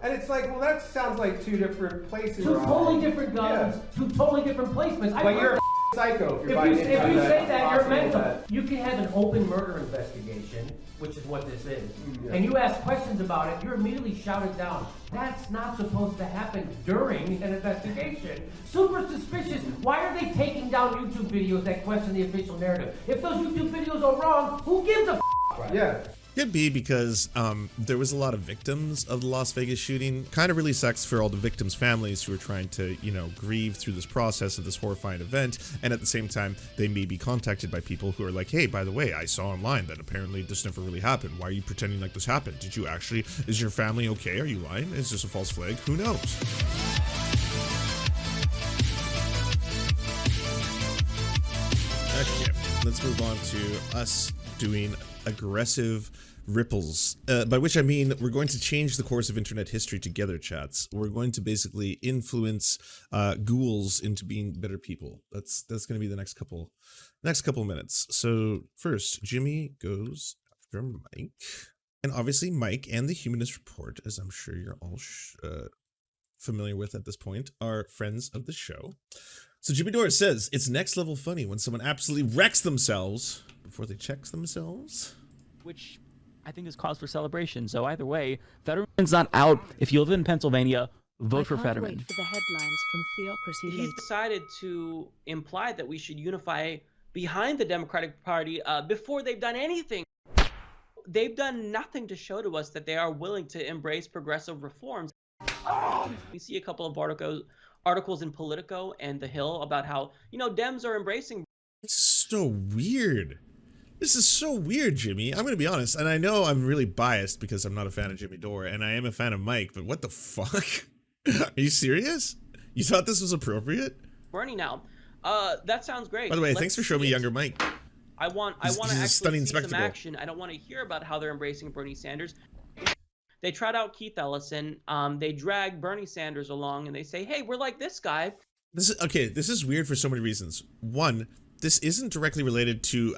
And it's like, well, that sounds like two different places. Two totally different guns, two totally different placements. But you're a psycho if you say that, you're mental. You can have an open murder investigation, which is what this is, and you ask questions about it, you're immediately shouted down. That's not supposed to happen during an investigation. Super suspicious. Why are they taking down YouTube videos that question the official narrative? If those YouTube videos are wrong, who gives a f***? Right. Yeah. Could be because there was a lot of victims of the Las Vegas shooting. Kind of really sucks for all the victims' families who are trying to, you know, grieve through this process of this horrifying event. And at the same time, they may be contacted by people who are like, hey, by the way, I saw online that apparently this never really happened. Why are you pretending like this happened? Did you actually? Is your family okay? Are you lying? Is this a false flag? Who knows? Okay, let's move on to us doing aggressive ripples, by which I mean we're going to change the course of internet history together, chats. We're going to basically influence ghouls into being better people. That's going to be the next couple minutes. So first, Jimmy goes after Mike, and obviously Mike and the Humanist Report, as I'm sure you're all familiar with at this point, are friends of the show. So Jimmy Dore says it's next level funny when someone absolutely wrecks themselves before they check themselves, which I think is cause for celebration. So either way, Fetterman's not out. If you live in Pennsylvania, vote for Fetterman. Wait for the headlines from Theocracy. He decided to imply that we should unify behind the Democratic Party before they've done anything. They've done nothing to show to us that they are willing to embrace progressive reforms. We see a couple of articles in Politico and The Hill about how, you know, Dems are embracing. It's so weird. This is so weird, Jimmy. I'm going to be honest, and I know I'm really biased because I'm not a fan of Jimmy Dore, and I am a fan of Mike, but what the fuck? Are you serious? You thought this was appropriate? Bernie now. That sounds great. By the way, thanks for showing me younger Mike. I want to actually see some action. I don't want to hear about how they're embracing Bernie Sanders. They trot out Keith Ellison. They drag Bernie Sanders along, and they say, hey, we're like this guy. This is weird for so many reasons. One, this isn't directly related to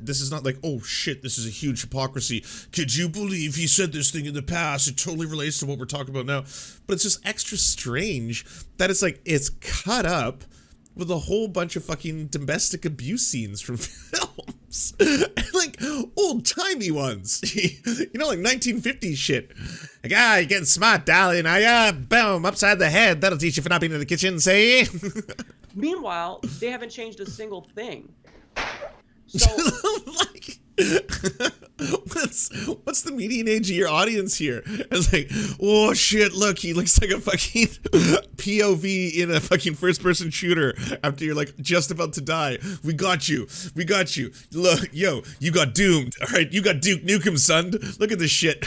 this is not like, oh shit, this is a huge hypocrisy. Could you believe he said this thing in the past? It totally relates to what we're talking about now. But it's just extra strange that it's like it's cut up with a whole bunch of fucking domestic abuse scenes from films. Like old-timey ones. You know, like 1950s shit. Like, you're getting smart, darling. Boom, upside the head. That'll teach you for not being in the kitchen, say. Meanwhile, they haven't changed a single thing. So, like, what's the median age of your audience here? It's like, oh shit, look, he looks like a fucking POV in a fucking first-person shooter after you're like just about to die. We got you. Look, yo, you got doomed. All right, you got Duke Nukem, son. Look at this shit.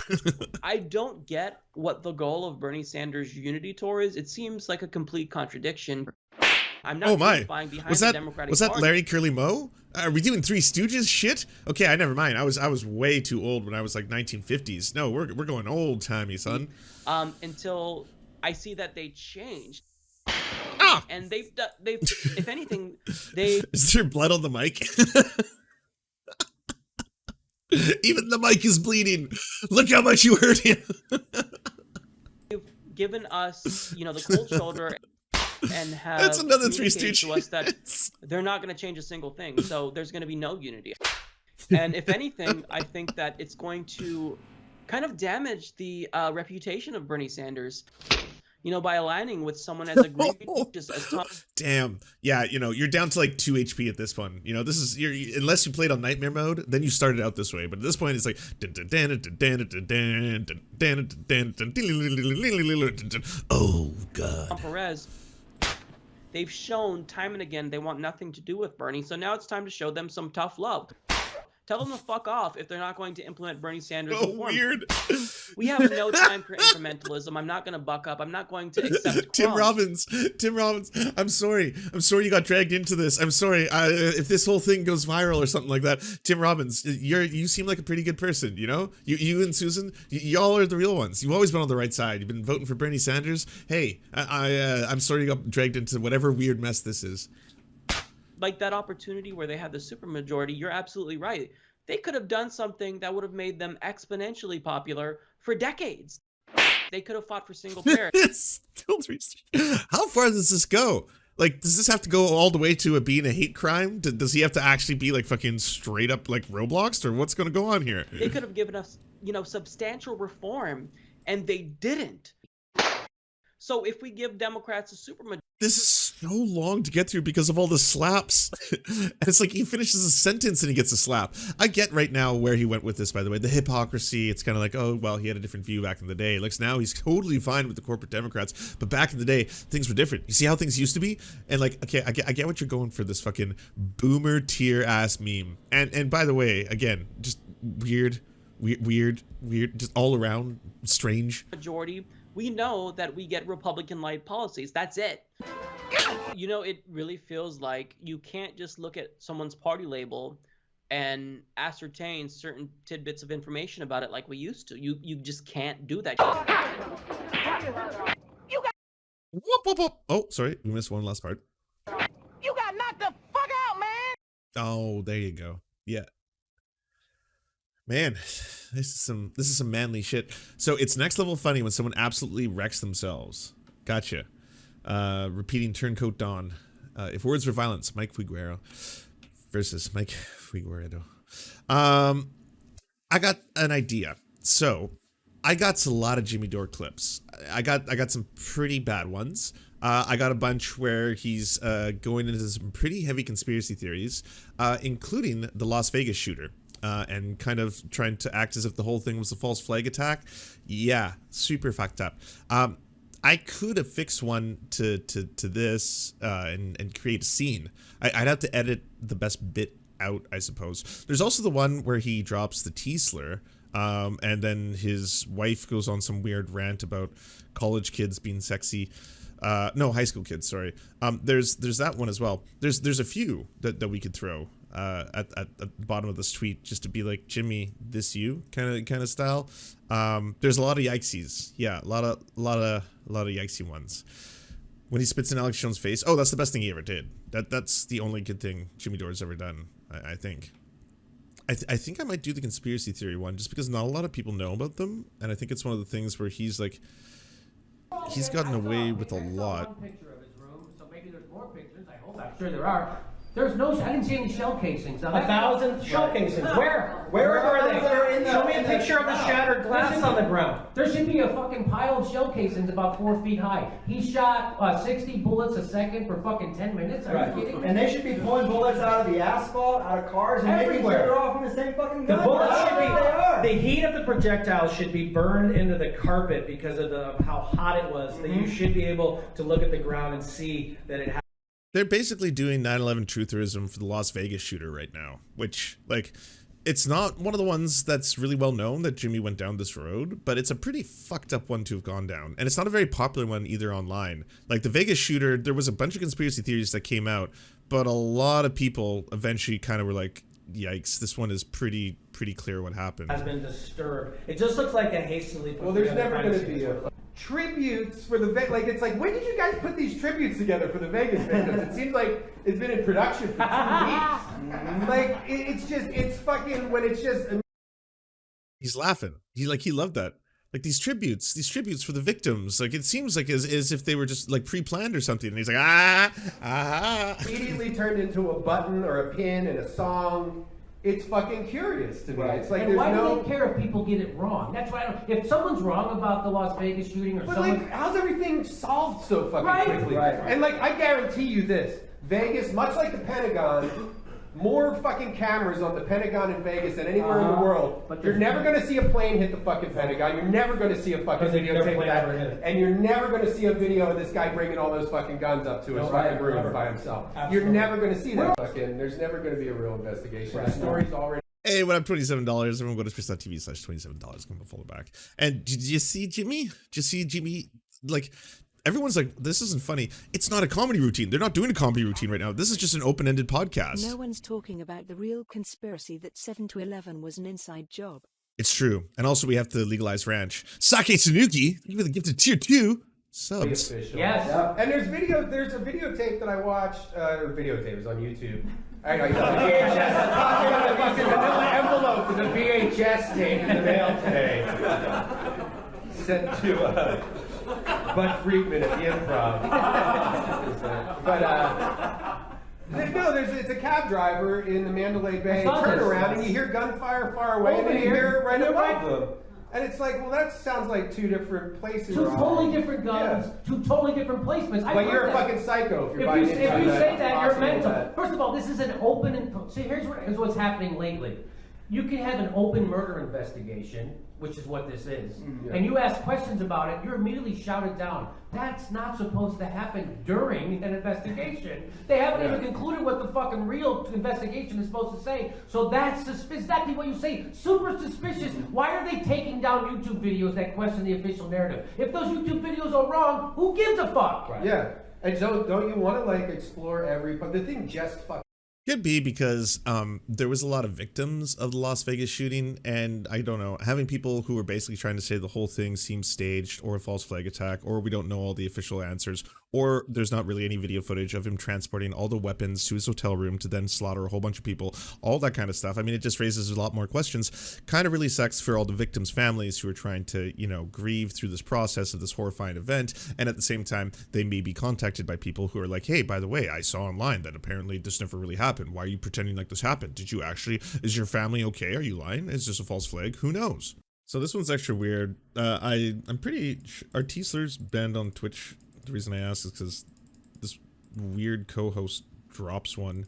I don't get what the goal of Bernie Sanders' Unity Tour is. It seems like a complete contradiction. I'm not behind the Democratic Party. Was that Larry Curly Moe? Are we doing Three Stooges shit? Okay, I never mind. I was way too old when I was like 1950s. No, we're going old timey, son. Until I see that they changed. Ah! And they've if anything, they. Is there blood on the mic? Even the mic is bleeding. Look how much you hurt him. They've given us, you know, the cold shoulder. And have that's another Three Stooges to us that they're not going to change a single thing. So there's going to be no unity. And if anything, I think that it's going to kind of damage the reputation of Bernie Sanders, you know, by aligning with someone as egregious as Tom. Damn. Yeah, you know, you're down to like 2 HP at this point. You know, this is unless you played on nightmare mode, then you started out this way. But at this point, it's like oh god. Tom Perez. They've shown time and again they want nothing to do with Bernie, so now it's time to show them some tough love. Tell them to fuck off if they're not going to implement Bernie Sanders' reform. Weird. We have no time for incrementalism. I'm not going to buck up. I'm not going to accept Tim Robbins, I'm sorry you got dragged into this. I'm sorry. If this whole thing goes viral or something like that, Tim Robbins, you seem like a pretty good person, you know? You and Susan, y'all are the real ones. You've always been on the right side. You've been voting for Bernie Sanders. Hey, I'm sorry you got dragged into whatever weird mess this is. Like that opportunity where they had the supermajority, you're absolutely right. They could have done something that would have made them exponentially popular for decades. They could have fought for single parent. It's still how far does this go? Like, does this have to go all the way to being a hate crime? Does he have to actually be like fucking straight up like Roblox, or what's going to go on here? They could have given us, substantial reform, and they didn't. So if we give Democrats a supermajority, this is so long to get through because of all the slaps. And it's like he finishes a sentence and he gets a slap. I get right now where he went with this, by the way. The hypocrisy, it's kind of like, oh, well, he had a different view back in the day. Like, now he's totally fine with the corporate Democrats. But back in the day, things were different. You see how things used to be? And like, okay, I get what you're going for, this fucking boomer tier ass meme. And by the way, again, just weird, just all around strange. we know that we get Republican light policies. That's it. It really feels like you can't just look at someone's party label and ascertain certain tidbits of information about it like we used to. You just can't do that. Whoop, whoop, whoop. Oh, sorry, we missed one last part. You got knocked the fuck out, man. Oh, there you go. Yeah. Man, this is some manly shit. So it's next level funny when someone absolutely wrecks themselves. Gotcha. Repeating Turncoat Dawn. If words were violence, Mike Figueroa versus Mike Figueredo. I got an idea. So I got a lot of Jimmy Dore clips. I got some pretty bad ones. I got a bunch where he's going into some pretty heavy conspiracy theories, including the Las Vegas shooter. And kind of trying to act as if the whole thing was a false flag attack. Yeah, super fucked up. I could have fixed one to this and create a scene. I'd have to edit the best bit out, I suppose. There's also the one where he drops the T slur, and then his wife goes on some weird rant about college kids being sexy. No, high school kids, sorry. There's that one as well. There's a few that we could throw at the bottom of this tweet, just to be like, Jimmy, this you kind of style. There's a lot of yikesies. Yeah, a lot of yikesy ones. When he spits in Alex Jones' face, oh, that's the best thing he ever did. That's the only good thing Jimmy Dore's ever done, I think. I think I might do the conspiracy theory one, just because not a lot of people know about them, and I think it's one of the things where he's like, he's gotten away with a lot. Picture of his room, so maybe there's more pictures. I hope. I'm sure there are. There's no. I didn't see any shell casings. 1,000 shell casings. Where? Where are they? Show me a picture of the shattered glass on the ground. There should be a fucking pile of shell casings about 4 feet high. He shot 60 bullets a second for fucking 10 minutes. Are you kidding me? And they should be pulling bullets out of the asphalt, out of cars, and making sure they're all from the same fucking gun. The bullets should be. The heat of the projectile should be burned into the carpet because of how hot it was. That you should be able to look at the ground and see that it. They're basically doing 9/11 trutherism for the Las Vegas shooter right now, which, like, it's not one of the ones that's really well known that Jimmy went down this road, but it's a pretty fucked up one to have gone down. And it's not a very popular one either online. Like, the Vegas shooter, there was a bunch of conspiracy theories that came out, but a lot of people eventually kind of were like, yikes, this one is pretty clear what happened. Has been disturbed. It just looks like a hastily put. Well, there's never going to be tributes for the it's like, when did you guys put these tributes together for the Vegas victims? It seems like it's been in production for 2 weeks. Like, it's fucking, when it's just. He's laughing. He loved that. Like, these tributes for the victims. Like, it seems like as if they were just like pre-planned or something. And he's like, Immediately turned into a button or a pin in a song. It's fucking curious to me. Right. It's like, and there's why no. do they care if people get it wrong? That's why I don't. If someone's wrong about the Las Vegas shooting, or But someone, like, how's everything solved so fucking Right. quickly? Right. And like, I guarantee you this: Vegas, much like the Pentagon, more fucking cameras on the Pentagon in Vegas than anywhere in the world. But You're there's never going to see a plane hit the fucking Pentagon. You're never going to see a fucking Because they've never videotape of plane that. ever hit it. And you're never going to see a video of this guy bringing all those fucking guns up to his No, fucking right, room never. by himself. Absolutely. You're never going to see that fucking. There's never going to be a real investigation. The story's already. hey, what up, $27? Everyone go to twitch.tv/$27. Come follow back. And did you see Jimmy? Did you see Jimmy? Like, everyone's like, this isn't funny. It's not a comedy routine. They're not doing a comedy routine right now. This is just an open-ended podcast. No one's talking about the real conspiracy that 7 to 11 was an inside job. It's true. And also, we have to legalize ranch. Sake Tsunuki, you were gifted tier 2 subs. Official. yes. And there's a videotape that I watched, videotape, it was on YouTube. I got the VHS, popping on the fucking vanilla envelope with the VHS tape in the mail today. sent to Bud Friedman at the Improv. But no, it's a cab driver in the Mandalay Bay turnaround, and you hear gunfire far away, and then you hear it right above them. And it's like, well, that sounds like two different places. Two totally different guns, two totally different placements. But you're a fucking psycho if you're buying into that. If you say that, you're mental. First of all, this is an open and see. Here's what's happening lately. You can have an open murder investigation, which is what this is, and you ask questions about it, you're immediately shouted down. That's not supposed to happen during an investigation. They haven't even concluded what the fucking real investigation is supposed to say. So that's exactly what you say. Super suspicious. Why are they taking down YouTube videos that question the official narrative? If those YouTube videos are wrong, who gives a fuck? Right. Yeah. And so don't you want to like explore but the thing just fucking Could be because there was a lot of victims of the Las Vegas shooting, and I don't know, having people who were basically trying to say the whole thing seems staged or a false flag attack, or we don't know all the official answers, or there's not really any video footage of him transporting all the weapons to his hotel room to then slaughter a whole bunch of people, all that kind of stuff. I mean, it just raises a lot more questions. Kind of really sucks for all the victims' families who are trying to, you know, grieve through this process of this horrifying event, and at the same time, they may be contacted by people who are like, hey, by the way, I saw online that apparently this never really happened. Why are you pretending like this happened? Did you actually? Is your family okay? Are you lying? Is this a false flag? Who knows? So this one's extra weird. I'm pretty sure our Teasler's banned on Twitch. The reason I ask is because this weird co-host drops one.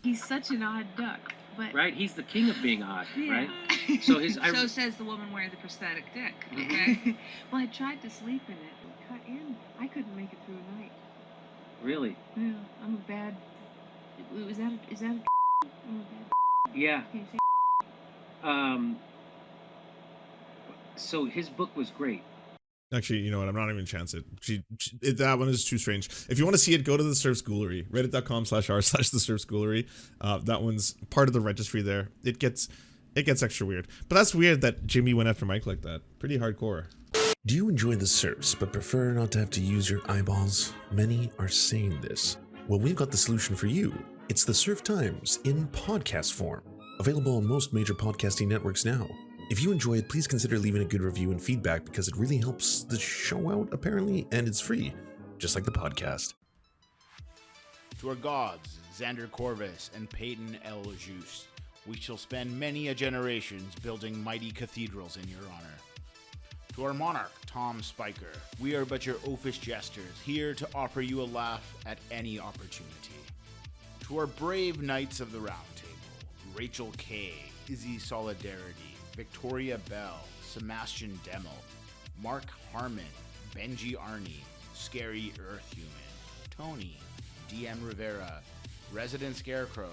He's such an odd duck, but Right, he's the king of being odd, yeah. right? So so says the woman wearing the prosthetic dick. Okay. Well, I tried to sleep in it, cut in. I couldn't make it through a night. Really? Yeah, I'm a bad. Is that a? I'm a bad. Yeah. Can you say? So his book was great. Actually, you know what? I'm not even gonna chance it. That one is too strange. If you want to see it, go to the Serf Schoolery, reddit.com/r/the Serf Schoolery. That one's part of the registry there. It gets extra weird. But that's weird that Jimmy went after Mike like that. Pretty hardcore. Do you enjoy the Serfs but prefer not to have to use your eyeballs? Many are saying this. Well, we've got the solution for you. It's the Serf Times in podcast form. Available on most major podcasting networks now. If you enjoy it, please consider leaving a good review and feedback because it really helps the show out, apparently, and it's free, just like the podcast. To our gods, Xander Corvus and Peyton L. Juste, we shall spend many a generations building mighty cathedrals in your honor. To our monarch, Tom Spiker, we are but your oafish jesters, here to offer you a laugh at any opportunity. To our brave knights of the Round Table, Rachel K., Izzy Solidarity, Victoria Bell, Sebastian Demel, Mark Harmon, Benji Arney, Scary Earth Human, Tony, DM Rivera, Resident Scarecrow,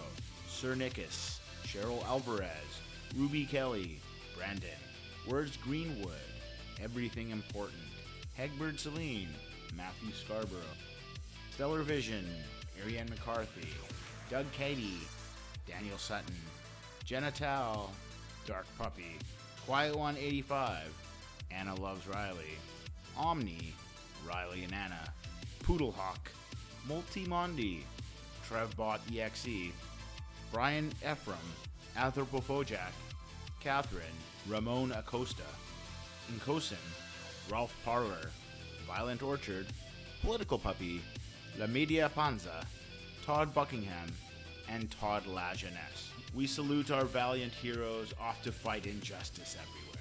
Sir Nickus, Cheryl Alvarez, Ruby Kelly, Brandon, Words Greenwood, Everything Important, Hegbert Celine, Matthew Scarborough, Stellar Vision, Ariane McCarthy, Doug Cady, Daniel Sutton, Jenna Tal, Dark Puppy, Quiet One 85, Anna Loves Riley, Omni, Riley and Anna, Poodlehawk, Multimondi, Trevbot EXE, Brian Ephraim, Anthropophojak, Catherine, Ramon Acosta, Incosin, Ralph Parler, Violent Orchard, Political Puppy, La Media Panza, Todd Buckingham, and Todd La Jeunesse. We salute our valiant heroes off to fight injustice everywhere.